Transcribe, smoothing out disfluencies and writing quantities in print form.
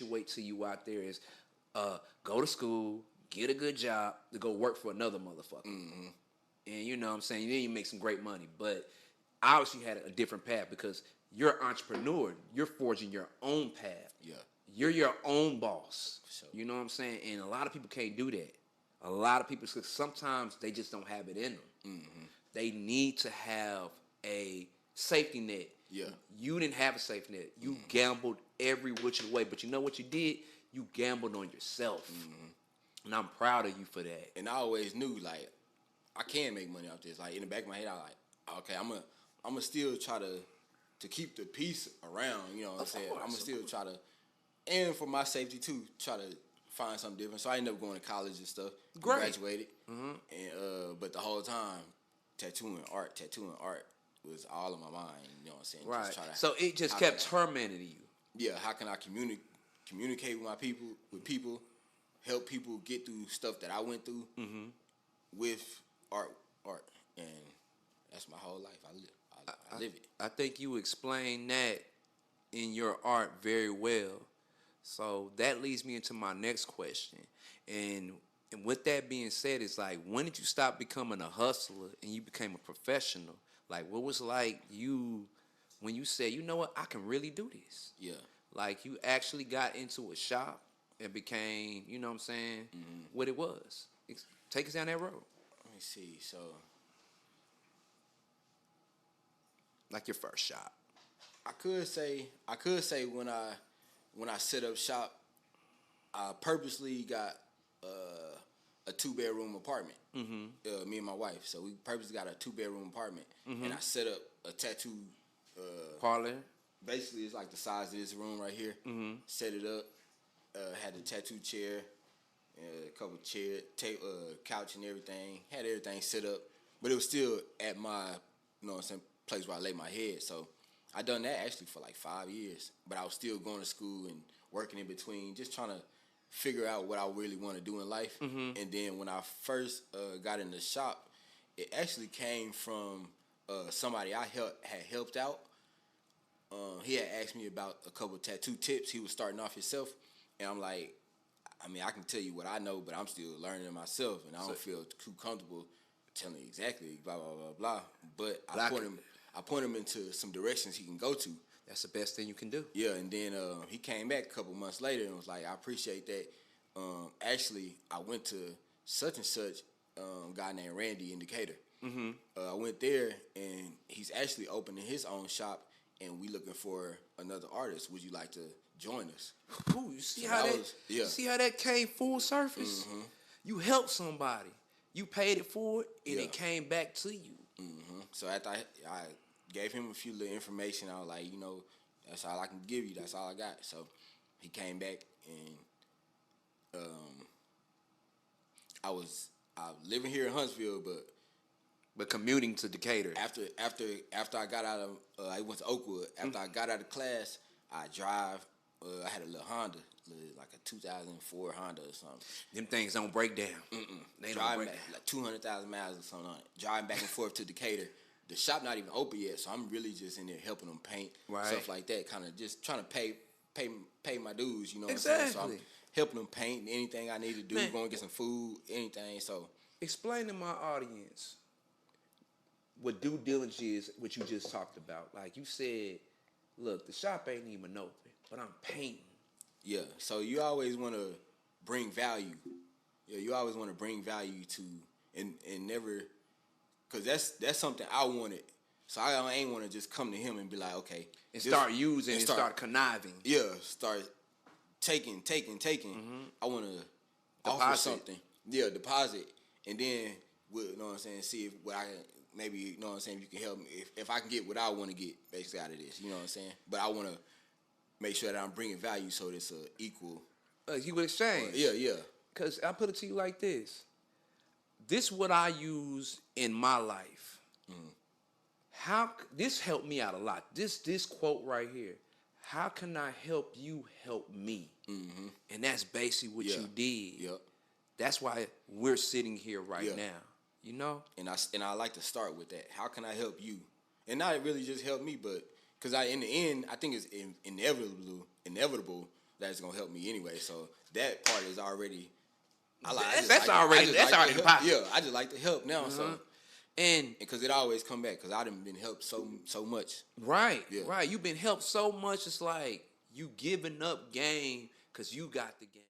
wait till you out there is go to school, get a good job, to go work for another motherfucker. And you know what I'm saying? Then you make some great money. But obviously you had a different path because you're an entrepreneur. You're forging your own path. Yeah. You're your own boss. Sure. You know what I'm saying? And a lot of people can't do that. A lot of people, sometimes they just don't have it in them. They need to have a safety net. Yeah. You didn't have a safety net. You gambled every which way. But you know what you did? You gambled on yourself. And I'm proud of you for that. And I always knew, like, I can make money off this. Like, in the back of my head, I like, okay, I'm gonna still try to keep the peace around, you know what I'm saying? I'm gonna still try to, and for my safety too, try to find something different. So I ended up going to college and stuff. Great. Graduated. And but the whole time, tattooing art was all in my mind, you know what I'm saying? Right. Just try to, So it just kept tormenting you. yeah, how can I communicate with my people, help people get through stuff that I went through with art, and that's my whole life. I live it. I think you explained that in your art very well. So that leads me into my next question. And with that being said, it's like, when did you stop becoming a hustler and you became a professional? Like, what was like you when you said, you know what, I can really do this? Yeah. Like, you actually got into a shop and became, you know what I'm saying, what it was. Take us down that road. Let me see. So, like your first shop. I could say when I set up shop, I purposely got a 2-bedroom apartment. Me and my wife. So we purposely got a 2-bedroom apartment, and I set up a tattoo parlor. Basically, it's like the size of this room right here. Set it up. Had the tattoo chair, a couple chair, couch and everything. Had everything set up, but it was still at my, you know what I'm saying, place where I lay my head. So I done that actually for like 5 years, but I was still going to school and working in between, just trying to figure out what I really want to do in life. And then when I first got in the shop, it actually came from somebody I had helped out. He had asked me about a couple of tattoo tips. He was starting off himself, and I'm like, I mean, I can tell you what I know, but I'm still learning it myself, and I don't feel too comfortable telling you exactly blah blah blah blah. But I point him into some directions he can go to. That's the best thing you can do. Yeah, and then he came back a couple months later and was like, I appreciate that. Actually, I went to such and such guy named Randy in Decatur. I went there, and he's actually opening his own shop, and we looking for another artist. Would you like to join us? Ooh, you see you see how that came full surface? You helped somebody. You paid it forward, and it came back to you. So after I gave him a few little information, I was like, you know, that's all I can give you. That's all I got. So he came back, and I was living here in Huntsville, but commuting to Decatur. After I got out of, I went to Oakwood. After I got out of class, I drive. I had a little Honda, like a 2004 Honda or something. Them things don't break down. They don't break down. Like 200,000 miles or something on it. Driving back and forth to Decatur. The shop not even open yet, so I'm really just in there helping them paint, stuff like that. Kind of just trying to pay my dues, you know what I'm saying? So I'm helping them paint anything I need to do, going to get some food, anything. So explain to my audience what due diligence is, what you just talked about. Like you said, look, the shop ain't even open, but I'm painting. Yeah, so you always want to bring value. Yeah, you always want to bring value to, and never, because that's something I wanted. So I ain't want to just come to him and be like, okay. And start using and start conniving. Yeah, start taking. I want to offer something. Yeah, deposit. And then, you know what I'm saying, see if what I can, maybe, you know what I'm saying, you can help me. If I can get what I want to get, basically, out of this, you know what I'm saying? But I want to make sure that I'm bringing value so it's an equal. Equal exchange. Yeah. Because I put it to you like this. This is what I use in my life. How this helped me out a lot. This quote right here. How can I help you help me? And that's basically what you did. Yep. That's why we're sitting here right now. You know? And I like to start with that. How can I help you? And not really just help me, but because in the end, I think it's inevitable that's gonna help me anyway. So that part is already. That's already the pot. Yeah, I just like to help now. So and because it always come back because I done been helped so much. Right, right. You've been helped so much. It's like you giving up game because you got the game.